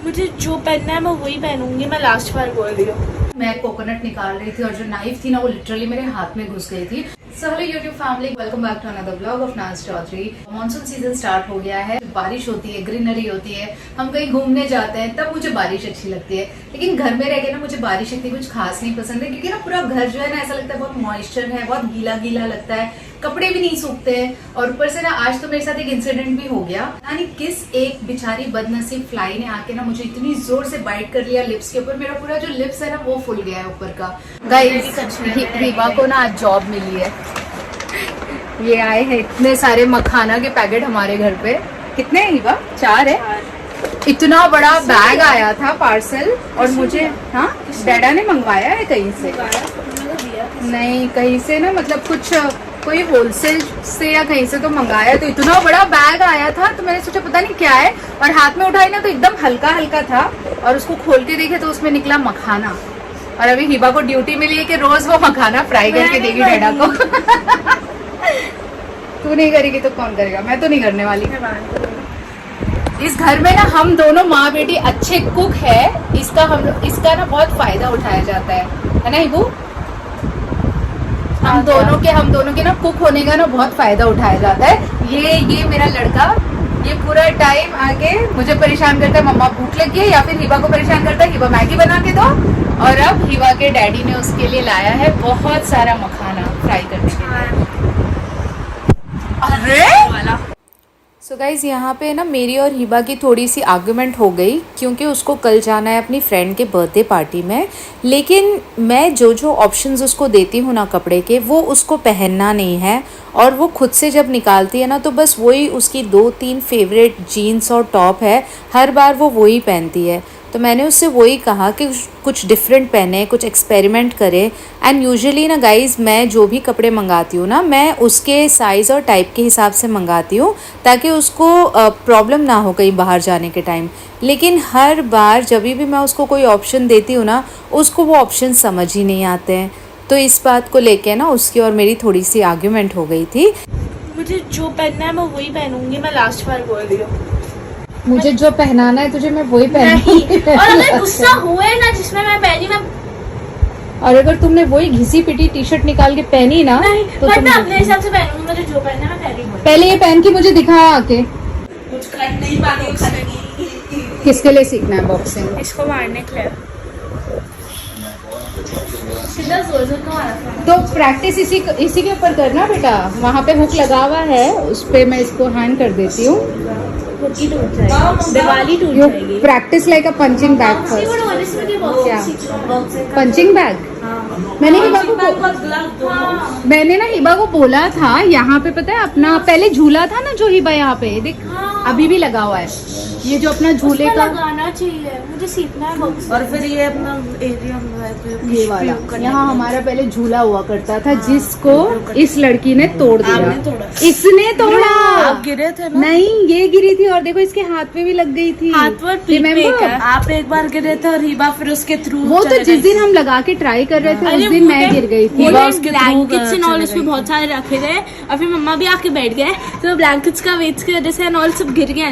मुझे जो पहनना है मैं वही पहनूंगी, मैं लास्ट बार बोल रही हूँ। मैं कोकोनट निकाल रही थी और जो नाइफ थी ना वो लिटरली मेरे हाथ में घुस गई थी। So hello YouTube family, welcome back to another blog of Naaz Chaudhary. Monsoon season start हो गया है, बारिश होती है, ग्रीनरी होती है, हम कहीं घूमने जाते हैं तब मुझे बारिश अच्छी लगती है। लेकिन घर में रह के ना मुझे बारिश इतनी कुछ खास नहीं पसंद है, क्योंकि ना पूरा घर जो है ना ऐसा लगता है बहुत मॉइस्चर है, बहुत गीला गीला लगता है, कपड़े भी नहीं सूखते हैं। और ऊपर से ना आज तो मेरे साथ एक इंसिडेंट भी हो गया, यानी किस एक बेचारी बदनसीब फ्लाई ने आके ना मुझे इतनी जोर से बाइट कर लिया लिप्स के ऊपर। मेरा पूरा जो लिप्स है ना वो फूल गया है ऊपर का। गाइस, हिबा को ना आज जॉब मिली है। ये आए हैं इतने सारे मखाना के पैकेट हमारे घर पे। कितने हैं हिबा? 4 है। इतना बड़ा बैग आया था पार्सल, और मुझे हाँ डैडा ने मंगवाया है कहीं से, नहीं कहीं से ना, मतलब कुछ कोई होलसेल से या कहीं से तो मंगाया। तो इतना बड़ा बैग आया था तो मैंने सोचा पता नहीं क्या है, और हाथ में उठाई ना तो एकदम हल्का हल्का था, और उसको खोल के देखे तो उसमें निकला मखाना। और अभी हिबा को ड्यूटी मिली है कि रोज वो मखाना फ्राई करके देगी डैडा को। तू नहीं करेगी तो कौन करेगा? मैं तो नहीं करने वाली। इस घर में ना हम दोनों माँ बेटी अच्छे कुक है, इसका ना बहुत फायदा उठाया जाता है ना हिबू? हम दोनों के ना कुक होने का ना बहुत फायदा उठाया जाता है। ये मेरा लड़का ये पूरा टाइम आके मुझे परेशान करता है, मम्मा भूख लगी है, या फिर हिबा को परेशान करता है, हिबा मैगी बना के दो। और अब हिबा के डैडी ने उसके लिए लाया है बहुत सारा मखाना फ्राई करने के लिए। अरे सो गाइज, यहाँ पे ना मेरी और हिबा की थोड़ी सी आर्गुमेंट हो गई, क्योंकि उसको कल जाना है अपनी फ्रेंड के बर्थडे पार्टी में। लेकिन मैं जो ऑप्शंस उसको देती हूँ ना कपड़े के, वो उसको पहनना नहीं है, और वो खुद से जब निकालती है ना तो बस वही उसकी 2-3 फेवरेट जीन्स और टॉप है, हर बार वो वही पहनती है। तो मैंने उससे वही कहा कि कुछ डिफरेंट पहने, कुछ एक्सपेरिमेंट करे। एंड यूजुअली ना गाइज़, मैं जो भी कपड़े मंगाती हूँ ना, मैं उसके साइज़ और टाइप के हिसाब से मंगाती हूँ, ताकि उसको प्रॉब्लम ना हो कहीं बाहर जाने के टाइम। लेकिन हर बार जब भी मैं उसको कोई ऑप्शन देती हूँ ना, उसको वो ऑप्शन समझ ही नहीं आते हैं। तो इस बात को लेके ना उसकी और मेरी थोड़ी सी आर्ग्यूमेंट हो गई थी। मुझे जो पहनना है मैं वही पहनूंगी, मैं लास्ट बार बोल रही हूँ। मुझे जो पहनाना है तुझे मैं वही पहनूंगी। और अगर गुस्सा हुए ना जिसमें मैं पहनी, मैं और अगर तुमने वही घिसी पिटी टी शर्ट निकाल के पहनी ना तो मैं अपने हिसाब से पहनूंगी। मुझे जो पहनना है मैं पहनूंगी। पहले ये पहन के मुझे दिखाया आके। कुछ कर नहीं पाती। किसके लिए सीखना है बॉक्सिंग? इसको मारने के लिए। सीधा जोर से मारा था। तो प्रैक्टिस इसी के ऊपर करना बेटा। वहाँ पे हुक लगा हुआ है, उस पे मैं इसको हैंड कर देती हूँ। दिवाली टूट जाएगी। प्रैक्टिस लाइक अ पंचिंग बैग फर्स्ट। क्या पंचिंग बैग? मैंने ना हिबा को बोला था, यहाँ पे पता है अपना पहले झूला था ना जो हिबा यहाँ पे देख, अभी भी लगा हुआ है ये जो अपना झूले का लगाना चाहिए, मुझे सीखना है बॉक्स। और फिर ये अपना एरिया ये वाला यहाँ हमारा पहले झूला हुआ करता था, जिसको इस लड़की ने तोड़ दिया। इसने तोड़ा। आप गिरे थे ना? नहीं, ये गिरी थी, और देखो इसके हाथ पे भी लग गई थी। हाथ पर आप एक बार गिरे थे और हिबा फिर उसके थ्रू। वो तो जिस दिन हम लगा के ट्राई कर रहे थे उस दिन मैं गिर गई थी। ब्लैंकेट्स एंड ऑल उसमें बहुत सारे रखे थे, और फिर मम्मा भी आके बैठ गए, तो ब्लैंकेट्स का वेट की वजह से एंड ऑल सब गिर गया।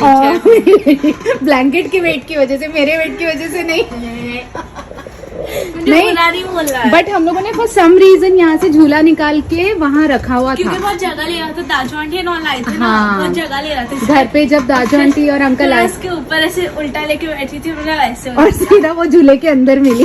ब्लैंकेट के वेट की वजह से, मेरे वेट की वजह से नहीं। नहीं बोल रहा है। बट हम लोगों ने फॉर सम रीजन यहाँ से झूला निकाल के वहाँ रखा हुआ था, क्योंकि बहुत जगह ले रहा था। दाजू आंटी एंड ऑल आए थे ना, बहुत जगह ले रहा था घर पे। जब दाजू आंटी और अंकल आए, उसके ऊपर ऐसे उल्टा लेके बैठी थी, मतलब ऐसे, और सीधा वो झूले के अंदर मिली।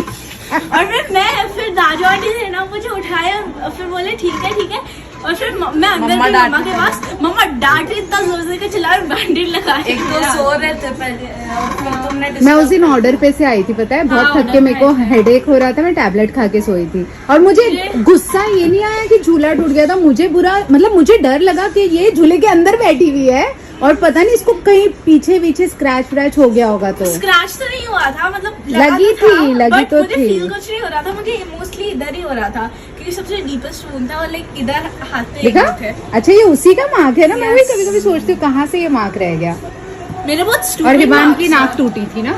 और फिर दाजू आंटी ने ना मुझे उठाया और फिर बोले ठीक है, और फिर मैं अंदर गई मम्मा के पास। मम्मा डांट रही, इतना जोर से के चिल्ला, बैंडेज लगाए। एक तो सो रहे थे पहले। मैं उस दिन ऑर्डर पे से आई थी, पता है, बहुत थक के मेरे को हेडेक हो रहा था, मैं टैबलेट खा के सोई थी। और मुझे गुस्सा ये नहीं आया कि झूला टूट गया था, मुझे बुरा, मतलब मुझे डर लगा कि ये झूले के अंदर बैठी हुई है और पता नहीं इसको कहीं पीछे स्क्रैच व्रैच हो गया होगा। तो स्क्रैच तो नहीं हुआ था, मतलब लगी तो थी। कुछ नहीं हो रहा था, मुझे मोस्टली इधर ही हो रहा था, क्योंकि सबसे डीपेस्ट वुंड था, और लाइक इधर हाथ पे देखा। अच्छा, ये उसी का मार्क है ना? मैं भी कभी सोचती हूँ कहाँ से ये मार्क रह गया। मेरे बहुत। और हिबान की नाक टूटी थी ना।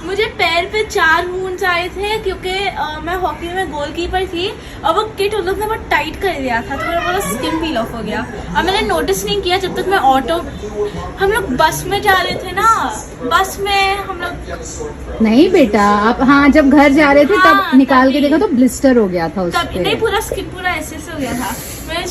मुझे पैर पे 4 वूंड्स आए थे क्योंकि मैं हॉकी में गोलकीपर थी और वो किट उन लोग ने बहुत टाइट कर दिया था, तो मेरा पूरा स्किन पील ऑफ हो गया। और मैंने नोटिस नहीं किया जब तक मैं हम लोग बस में जा रहे थे ना, बस में हम लोग नहीं बेटा, आप हाँ जब घर जा रहे थे हाँ, तब निकाल के तभी। देखा तो ब्लिस्टर हो गया था उस तब पे। नहीं, पूरा स्किन पूरा ऐसे हो गया था। मैंने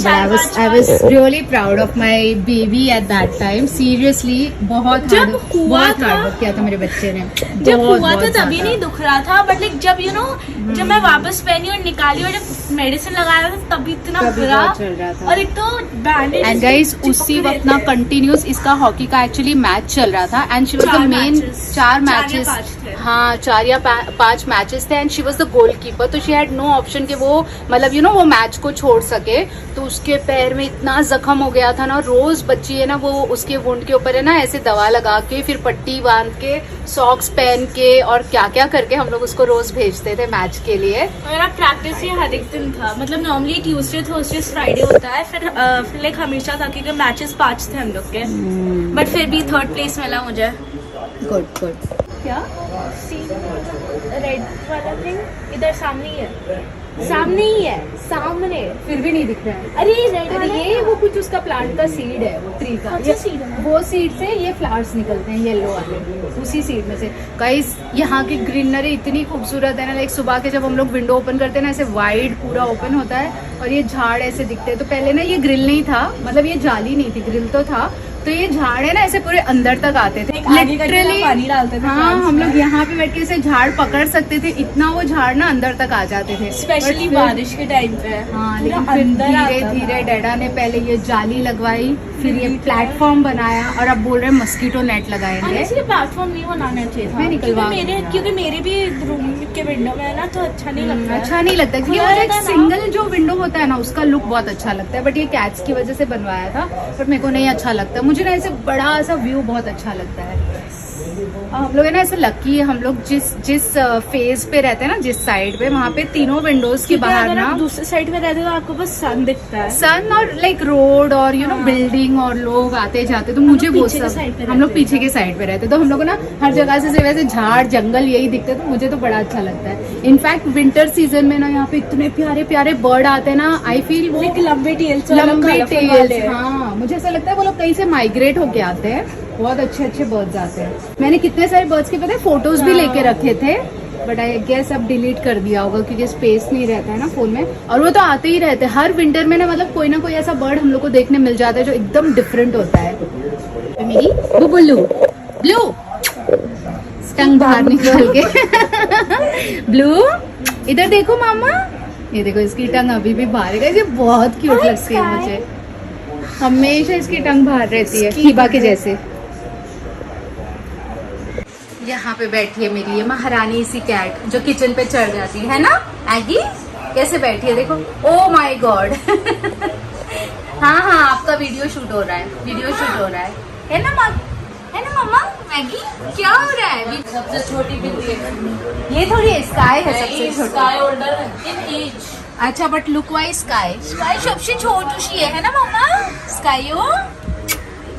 I was really proud of my baby at that time. Seriously, बहुत जब हुआ बहुत था- हार्ड वर्क किया था मेरे बच्चे ने। जब बहुत- हुआ था बहुत तभी ज्यादा। नहीं दुख रहा था, बट लाइक जब जब मैं वापस पहनी और निकाली और जब मेडिसिन लगाया था तभी इतना तभी बुरा। बहुत चल रहा था। और एक तो बैंडेज एंड गाइस उसी वक्त ना कंटिन्यूस इसका हॉकी का एक्चुअली मैच चल रहा था and she was the 4 main matches. 4 4 या मैचेस 5 थे। हाँ 4 या 5 मैचेस थे and she was the goalkeeper, तो शी हैड नो ऑप्शन कि वो मतलब वो मैच को छोड़ सके। तो उसके पैर में इतना जख्म हो गया था ना, रोज बच्ची है ना वो उसके वुंड के ऊपर है ना ऐसे दवा लगा के फिर पट्टी बांध के सॉक्स पहन के और क्या क्या करके हम लोग उसको रोज भेजते थे मैच के लिए। मेरा प्रैक्टिस ही हर एक दिन था, मतलब नॉर्मली ट्यूसडे थर्सडे फ्राइडे होता है, फिर लाइक हमेशा था क्योंकि मैचेस 5 थे हम लोग के, बट फिर भी 3rd प्लेस मिला मुझे। Good good. क्या रेड वाला थिंग इधर सामने ही है, सामने ही है, सामने। फिर भी नहीं दिख रहा है। अरे रेड अरे वाला ये वो कुछ उसका प्लांट का सीड है, वो ट्री का। अच्छा सीड है। वो सीड से ये फ्लावर्स निकलते हैं येलो वाले, उसी सीड में से। गाइस यहाँ की ग्रीनरी इतनी खूबसूरत है ना, लाइक सुबह के जब हम लोग विंडो ओपन करते हैं ना ऐसे वाइड पूरा ओपन होता है और ये झाड़ ऐसे दिखते हैं। तो पहले ना ये ग्रिल नहीं था, मतलब ये जाली नहीं थी, ग्रिल तो था। तो ये झाड़ है ना ऐसे पूरे अंदर तक आते थे, आगे का जितना पानी डालते थे हाँ plants हम में। लोग यहाँ पे बैठ के ऐसे झाड़ पकड़ सकते थे, इतना वो झाड़ ना अंदर तक आ जाते थे। स्पेशली But फिर- बारिश के टाइम पे। हाँ पूरा लेकिन फिर अंदर आता धीरे था। धीरे डैडा ने पहले ये जाली लगवाई, फिर ये प्लेटफॉर्म बनाया और अब बोल रहे हैं मस्कीटो नेट लगाएंगे। इसलिए प्लेटफॉर्म नहीं बनाना चाहिए था, मैं निकलवा क्योंकि मेरे भी रूम के विंडो में है ना, तो अच्छा नहीं लगता है। अच्छा नहीं लगता क्योंकि खुला वो जो एक रहता है ना। सिंगल जो विंडो होता है ना उसका लुक बहुत अच्छा लगता है, बट ये कैट्स की वजह से बनवाया था, बट मेरे को नहीं अच्छा लगता। मुझे ना ऐसे बड़ा सा व्यू बहुत अच्छा लगता है। हम लोग है ना ऐसे लकी है, हम लोग जिस फेज पे रहते हैं ना, जिस साइड पे, वहाँ पे तीनों विंडोज के क्योंकि बाहर अगर ना आप दूसरे साइड में रहते तो आपको बस सन दिखता है। सन और लाइक रोड और हाँ। बिल्डिंग और लोग आते जाते, तो मुझे लोग वो पीछे के सब side पे हम लोग रहते पीछे के साइड पे रहते, तो हम लोग ना हर जगह से सिर्फ ऐसे झाड़ जंगल यही दिखते, तो मुझे तो बड़ा अच्छा लगता है। इनफैक्ट विंटर सीजन में ना यहाँ पे इतने प्यारे प्यारे बर्ड आते हैं ना, आई फील वो एक लंबे टेल्स लंबे टेल्स, हाँ मुझे ऐसा लगता है वो लोग कहीं से माइग्रेट होके आते हैं। बहुत अच्छे अच्छे बर्ड्स आते हैं। मैंने कितने सारे बर्ड्स के पता है फोटोज भी लेके रखे थे, बट आई गेस अब डिलीट कर दिया होगा क्योंकि स्पेस नहीं रहता है ना फोन में। और वो तो आते ही रहते हैं हर विंटर में ना, मतलब कोई ना कोई ऐसा बर्ड हम लोग को देखने मिल जाता है जो एकदम डिफरेंट होता है। मेरी बुल्लू ब्लू टंग बाहर निकाल के ब्लू इधर देखो मामा, ये देखो इसकी टंग अभी भी बाहर है। ये बहुत क्यूट लगती है मुझे, हमेशा इसकी टंग बाहर रहती है हिबा के जैसे। यहाँ पे बैठी है मेरी ये महारानी सी कैट जो किचन पे चढ़ जाती है ना। एगी कैसे बैठी है देखो, ओ माय गॉड। हाँ हाँ आपका वीडियो शूट हो रहा है, वीडियो शूट हो रहा है ना है ना मम्मा। मैगी क्या हो रहा है? सबसे छोटी बिल्ली है ये थोड़ी स्काई है सबसे छोटी। Sky older in age. अच्छा बट लुक वाइज स्काई सबसे छोटी सी है ना मम्मा।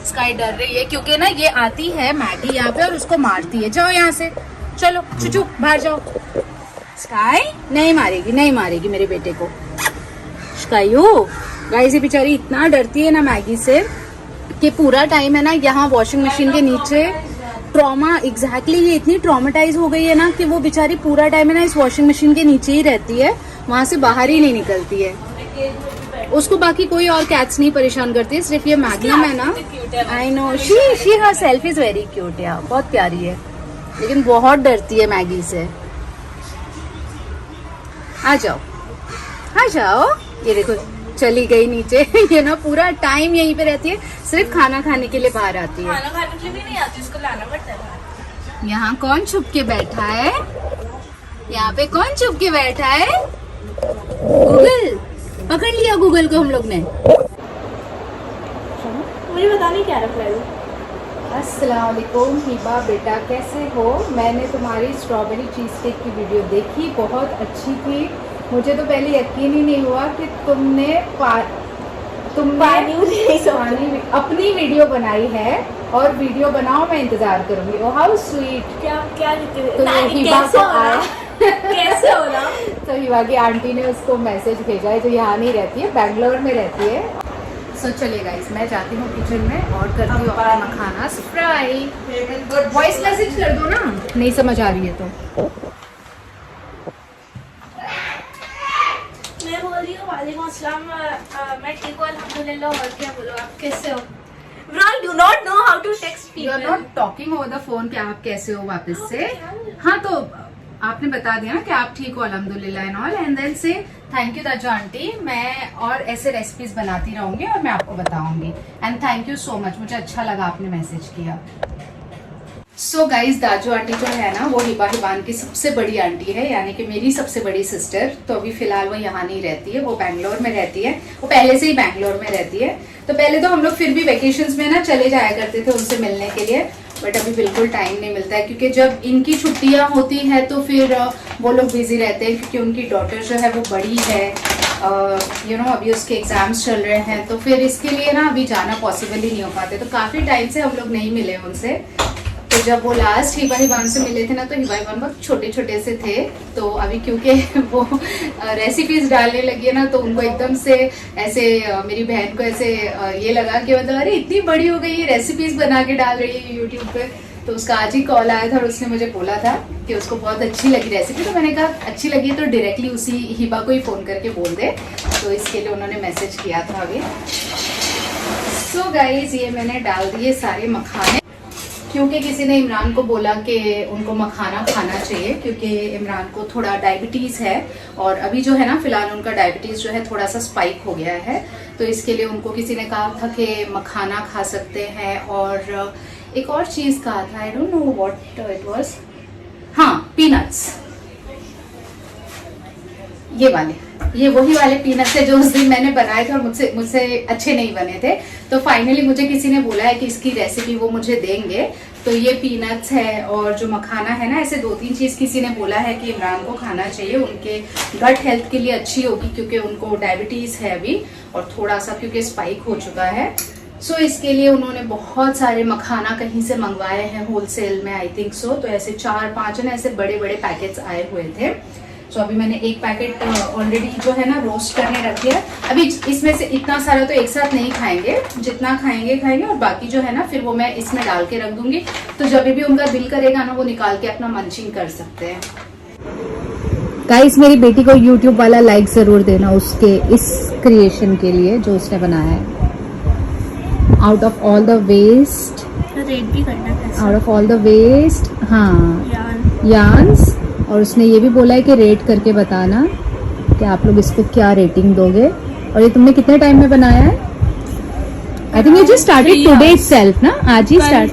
स्काई डर रही है क्योंकि ना ये आती है मैगी यहाँ पे और उसको मारती है। जाओ यहाँ से, चलो चुचू बाहर जाओ। स्काई नहीं मारेगी मेरे बेटे को। स्काई गाइस ये बेचारी इतना डरती है ना मैगी से कि पूरा टाइम है ना यहाँ वॉशिंग मशीन के नीचे ट्रॉमा एग्जैक्टली ये इतनी ट्रॉमेटाइज हो गई है ना कि वो बेचारी पूरा टाइम है ना इस वॉशिंग मशीन के नीचे ही रहती है, वहां से बाहर ही नहीं निकलती है। उसको बाकी कोई और कैट्स नहीं परेशान करती है, सिर्फ ये मैग्नम है ना। I know she her self is very cute यार, बहुत प्यारी है लेकिन बहुत डरती है मैगी से। आ जाओ ये देखो चली गई नीचे। ये ना पूरा टाइम यहीं पे रहती है, सिर्फ खाना खाने के लिए बाहर आती है। खाना खाने के लिए भी नहीं आती, उसको लाना पड़ता है। यहाँ कौन छुप के बैठा है? यहाँ पे कौन छुप के बैठा है? गूगल पकड़ लिया गूगल को हम लोग ने। मुझे पता नहीं क्या रखा है। अस्सलाम वालेकुम हिबा बेटा, कैसे हो? मैंने तुम्हारी स्ट्रॉबेरी चीज केक की वीडियो देखी, बहुत अच्छी थी। मुझे तो पहले यकीन ही नहीं हुआ कि तुमने अपनी वीडियो बनाई है और वीडियो बनाओ, मैं इंतजार करूंगी। Oh how sweet. क्या क्या तो ये हिबा कैसे को हो रहा कैसे हो रहा? तो हिबा की आंटी ने उसको मैसेज भेजा है, जो यहाँ नहीं रहती है, बैंगलोर में रहती है। सो चलिए गाइस, मैं जाती हूँ किचन में और करती हूँ अपना मखाना फ्राई। वॉइस मैसेज कर दो ना, नहीं समझ आ रही है तो। मैं बोल रही हूँ वालेकुम अस्सलाम, मैं ठीक हूँ अल्हम्दुलिल्लाह। और क्या बोलो, आप कैसे हो? Bro, do not know how to text you are people. Not talking over the phone कि आप कैसे हो वापस से। हाँ तो आपने बता दिया ना कि आप ठीक हो अल्हम्दुलिल्लाह एंड ऑल, एंड देन से थैंक यू दाजू आंटी। मैं और ऐसे रेसिपीज बनाती रहूंगी और मैं आपको बताऊंगी। And thank you so much, मुझे अच्छा लगा आपने मैसेज किया। सो गाइज, दाजू आंटी जो है ना वो हिबा हिबान की सबसे बड़ी आंटी है, यानी कि मेरी सबसे बड़ी सिस्टर। तो अभी फिलहाल वो यहाँ नहीं रहती है, वो बैंगलोर में रहती है। वो पहले से ही बैंगलोर में रहती है। तो पहले तो हम लोग फिर भी वेकेशंस में ना चले जाया करते थे उनसे मिलने के लिए, बट अभी बिल्कुल टाइम नहीं मिलता है, क्योंकि जब इनकी छुट्टियां होती है तो फिर वो लोग बिजी रहते हैं, क्योंकि उनकी डॉटर जो है वो बड़ी है, यू नो अभी उसके एग्जाम्स चल रहे हैं। तो फिर इसके लिए ना अभी जाना पॉसिबल ही नहीं हो पाते। तो काफी टाइम से हम लोग नहीं मिले उनसे। तो जब वो लास्ट हिबा हिबान से मिले थे ना, तो हिबा हिबान बहुत छोटे छोटे से थे। तो अभी क्योंकि वो रेसिपीज डालने लगी है ना, तो उनको एकदम से ऐसे मेरी बहन को ऐसे ये लगा कि मतलब अरे इतनी बड़ी हो गई है, रेसिपीज बना के डाल रही है यूट्यूब पे। तो उसका आज ही कॉल आया था और उसने मुझे बोला था कि उसको बहुत अच्छी लगी रेसिपी। तो मैंने कहा अच्छी लगी तो डायरेक्टली उसी हिबा को ही फोन करके बोल दे। तो इसके लिए उन्होंने मैसेज किया था अभी। सो गाइज, ये मैंने डाल दिए सारे मखाने, क्योंकि किसी ने इमरान को बोला कि उनको मखाना खाना चाहिए, क्योंकि इमरान को थोड़ा डायबिटीज है और अभी जो है ना फिलहाल उनका डायबिटीज जो है थोड़ा सा स्पाइक हो गया है। तो इसके लिए उनको किसी ने कहा था कि मखाना खा सकते हैं, और एक और चीज कहा था, I don't know what it was. हाँ, पीनट्स, ये वाले, ये वही वाले पीनट्स है जो उस दिन मैंने बनाए थे और मुझसे अच्छे नहीं बने थे। तो फाइनली मुझे किसी ने बोला है कि इसकी रेसिपी वो मुझे देंगे। तो ये पीनट्स है और जो मखाना है ना, ऐसे 2-3 चीज किसी ने बोला है कि इमरान को खाना चाहिए, उनके गट हेल्थ के लिए अच्छी होगी, क्योंकि उनको डायबिटीज है अभी और थोड़ा सा क्योंकि स्पाइक हो चुका है। सो इसके लिए उन्होंने बहुत सारे मखाना कहीं से मंगवाए हैं होलसेल में, आई थिंक सो। तो ऐसे 4-5 ना ऐसे बड़े बड़े पैकेट्स आए हुए थे। सो अभी मैंने एक पैकेट ऑलरेडी जो है ना रोस्ट करने रख दिया। अभी इसमें से इतना सारा तो एक साथ नहीं खाएंगे, जितना खाएंगे और बाकी जो है ना फिर वो मैं इसमें डाल के रख दूंगी। तो जब भी उनका दिल करेगा ना, वो निकाल के अपना मंचिंग कर सकते हैं। गाइस, मेरी बेटी को YouTube वाला लाइक जरूर देना उसके इस क्रिएशन के लिए जो उसने बनाया है। Out of all the waste, rate भी करना कैसे? Out of all the waste, हाँ, यार यार्न्स। और उसने ये भी बोला है कि रेट करके बताना कि आप लोग इसको क्या रेटिंग दोगे। और ये तुमने कितने टाइम में बनाया है? I think you just started today itself ना, आज ही स्टार्ट।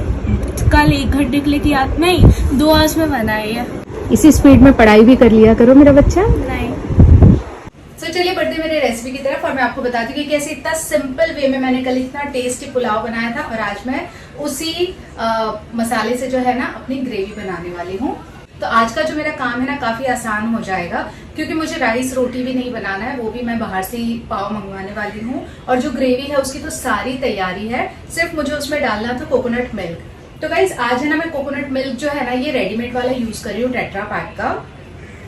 कल 1 घंटे के लिए किया, नहीं 2 आवर्स में बनाई है। इसी स्पीड में पढ़ाई भी कर लिया करो मेरा बच्चा। नहीं। तो चलिए बढ़ते मेरे रेसिपी की तरफ, और मैं आपको बताती हूँ कि कैसे इतना सिंपल वे में मैंने कल इतना टेस्टी पुलाव बनाया था, और आज मैं उसी मसाले से जो है ना अपनी ग्रेवी बनाने वाली हूँ। तो आज का जो मेरा काम है ना काफी आसान हो जाएगा, क्योंकि मुझे राइस रोटी भी नहीं बनाना है, वो भी मैं बाहर से ही पाव मंगवाने वाली हूँ। और जो ग्रेवी है उसकी तो सारी तैयारी है, सिर्फ मुझे उसमें डालना था कोकोनट मिल्क। तो गाइस, आज है ना मैं कोकोनट मिल्क जो है ना ये रेडीमेड वाला यूज कर रही हूँ, टेट्रा पैक का।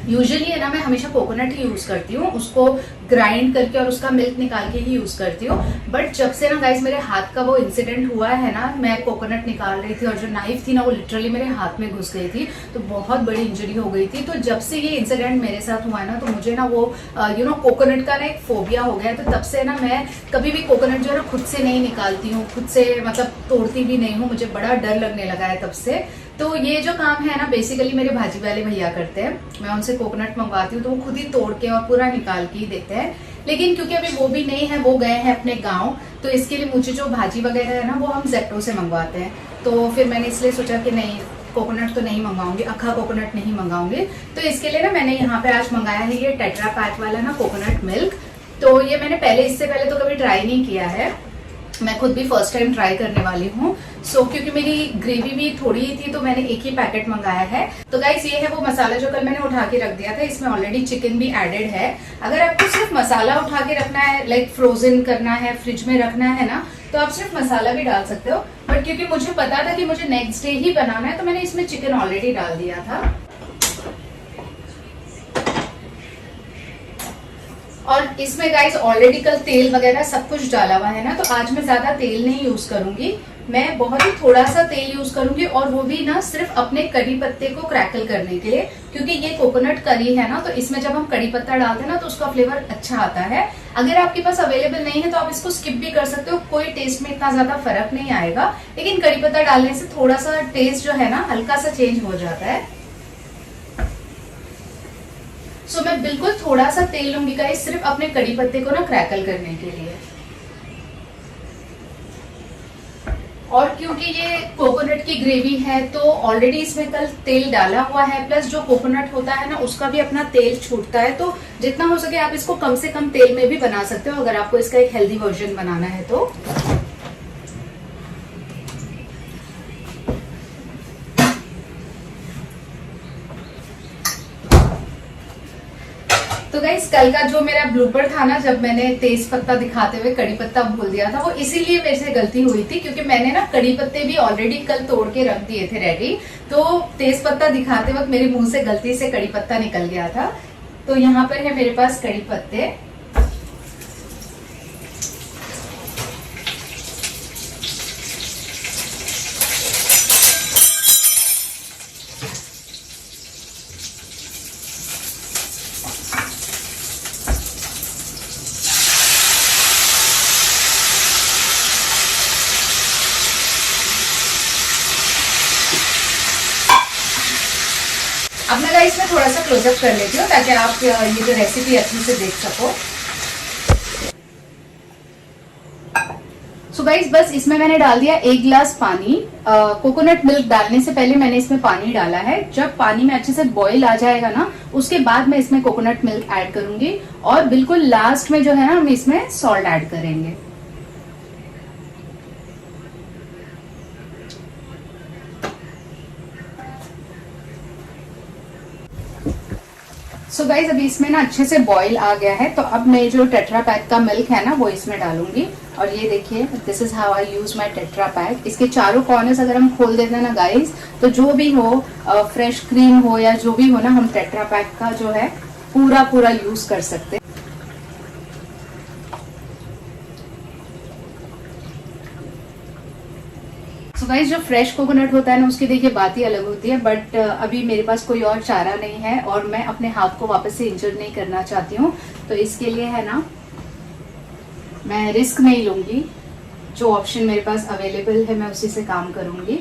यूजुअली है ना मैं हमेशा कोकोनट ही यूज करती हूँ, उसको ग्राइंड करके और उसका मिल्क निकाल के ही यूज करती हूँ। बट जब से ना गाइस मेरे हाथ का वो इंसिडेंट हुआ है ना, मैं कोकोनट निकाल रही थी और जो नाइफ थी ना वो लिटरली मेरे हाथ में घुस गई थी, तो बहुत बड़ी इंजरी हो गई थी। तो जब से ये इंसिडेंट मेरे साथ हुआ है ना, तो मुझे ना वो कोकोनट का ना एक फोबिया हो गया है। तो तब से ना मैं कभी भी कोकोनट जो है ना खुद से नहीं निकालती हूँ, खुद से मतलब तोड़ती भी नहीं हूँ, मुझे बड़ा डर लगने लगा है तब से। तो ये जो काम है ना बेसिकली मेरे भाजी वाले भैया करते हैं, मैं उनसे कोकोनट मंगवाती हूँ तो वो खुद ही तोड़ के और पूरा निकाल के ही देते हैं। लेकिन क्योंकि अभी वो भी नहीं है, वो गए हैं अपने गांव, तो इसके लिए मुझे जो भाजी वगैरह है ना वो हम जेप्टो से मंगवाते हैं। तो फिर मैंने इसलिए सोचा कि नहीं, कोकोनट तो नहीं मंगाऊंगी, अक्खा कोकोनट नहीं मंगाऊंगी। तो इसके लिए ना मैंने यहाँ पे आज मंगाया है ये टेट्रा पैक वाला ना कोकोनट मिल्क। तो ये मैंने इससे पहले तो कभी ट्राई नहीं किया है, मैं खुद भी फर्स्ट टाइम ट्राई करने वाली हूँ। सो क्योंकि मेरी ग्रेवी भी थोड़ी ही थी तो मैंने एक ही पैकेट मंगाया है। तो गाइस, ये है वो मसाला जो कल मैंने उठा के रख दिया था, इसमें ऑलरेडी चिकन भी एडेड है। अगर आपको सिर्फ मसाला उठा के रखना है, लाइक फ्रोजन करना है, फ्रिज में रखना है ना, तो आप सिर्फ मसाला भी डाल सकते हो। बट क्योंकि मुझे पता था कि मुझे नेक्स्ट डे ही बनाना है तो मैंने इसमें चिकन ऑलरेडी डाल दिया था। और इसमें गाइस ऑलरेडी कल तेल वगैरह सब कुछ डाला हुआ है ना, तो आज मैं ज्यादा तेल नहीं यूज करूंगी, मैं बहुत ही थोड़ा सा तेल यूज करूंगी, और वो भी ना सिर्फ अपने करी पत्ते को क्रैकल करने के लिए, क्योंकि ये कोकोनट करी है ना, तो इसमें जब हम करी पत्ता डालते हैं ना तो उसका फ्लेवर अच्छा आता है। अगर आपके पास अवेलेबल नहीं है तो आप इसको स्किप भी कर सकते हो, कोई टेस्ट में इतना ज्यादा फर्क नहीं आएगा, लेकिन करी पत्ता डालने से थोड़ा सा टेस्ट जो है ना हल्का सा चेंज हो जाता है। सो मैं बिल्कुल थोड़ा सा तेल लूंगी गाइस, सिर्फ अपने कड़ी पत्ते को ना क्रैकल करने के लिए। और क्योंकि ये कोकोनट की ग्रेवी है तो ऑलरेडी इसमें कल तेल डाला हुआ है, प्लस जो कोकोनट होता है ना उसका भी अपना तेल छूटता है, तो जितना हो सके आप इसको कम से कम तेल में भी बना सकते हो अगर आपको इसका एक हेल्दी वर्जन बनाना है तो। तो गाइस कल का जो मेरा ब्लूपर था ना, जब मैंने तेज पत्ता दिखाते हुए कड़ी पत्ता भूल दिया था, वो इसीलिए मेरे से गलती हुई थी, क्योंकि मैंने ना कड़ी पत्ते भी ऑलरेडी कल तोड़ के रख दिए थे रेडी, तो तेज पत्ता दिखाते वक्त मेरे मुंह से गलती से कड़ी पत्ता निकल गया था। तो यहाँ पर है मेरे पास कड़ी पत्ते। अब मैं गाइस में थोड़ा सा क्लोजअप कर लेती हूँ ताकि आप ये जो रेसिपी अच्छे से देख सको। सो गाइस बस इसमें मैंने डाल दिया 1 गिलास पानी। कोकोनट मिल्क डालने से पहले मैंने इसमें पानी डाला है। जब पानी में अच्छे से बॉईल आ जाएगा ना, उसके बाद मैं इसमें कोकोनट मिल्क ऐड करूंगी, और बिल्कुल लास्ट में जो है ना हम इसमें सॉल्ट ऐड करेंगे। सो गाइज अभी इसमें ना अच्छे से बॉईल आ गया है, तो अब मैं जो टेट्रा पैक का मिल्क है ना वो इसमें डालूंगी। और ये देखिए, this is how I use my tetra pack. इसके चारों कॉर्नर्स अगर हम खोल देते हैं ना गाइज, तो जो भी हो, फ्रेश क्रीम हो या जो भी हो ना, हम टेट्रा पैक का जो है पूरा यूज कर सकते हैं। सो गाइस जो फ्रेश कोकोनट होता है ना, उसकी देखिए बात ही अलग होती है, बट अभी मेरे पास कोई और चारा नहीं है और मैं अपने हाथ को वापस से इंजर नहीं करना चाहती हूँ, तो इसके लिए है ना मैं रिस्क नहीं लूंगी। जो ऑप्शन मेरे पास अवेलेबल है मैं उसी से काम करूंगी।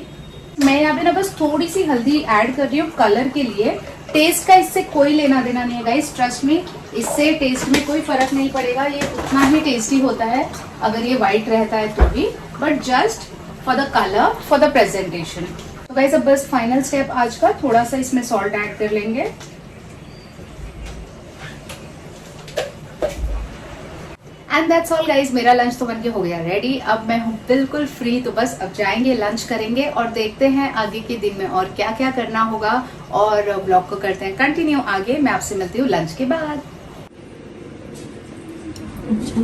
मैं यहाँ पे ना बस थोड़ी सी हल्दी ऐड कर रही हूँ कलर के लिए। टेस्ट का इससे कोई लेना देना नहीं है गाइस, ट्रस्ट मी, इससे टेस्ट में कोई फर्क नहीं पड़ेगा। ये उतना ही टेस्टी होता है अगर ये व्हाइट रहता है तो भी, but just for the colour, for the presentation. तो गाइस अब बस फाइनल स्टेप आज का, थोड़ा सा इसमें सॉल्ट ऐड कर लेंगे। एंड दैट्स ऑल गाइज, मेरा लंच तो बनके हो गया रेडी। अब मैं हूँ बिल्कुल फ्री, तो बस अब जाएंगे लंच करेंगे और देखते हैं आगे के दिन में और क्या क्या करना होगा, और ब्लॉग को करते हैं कंटिन्यू आगे। मैं आपसे मिलती हूँ लंच के बाद। अच्छा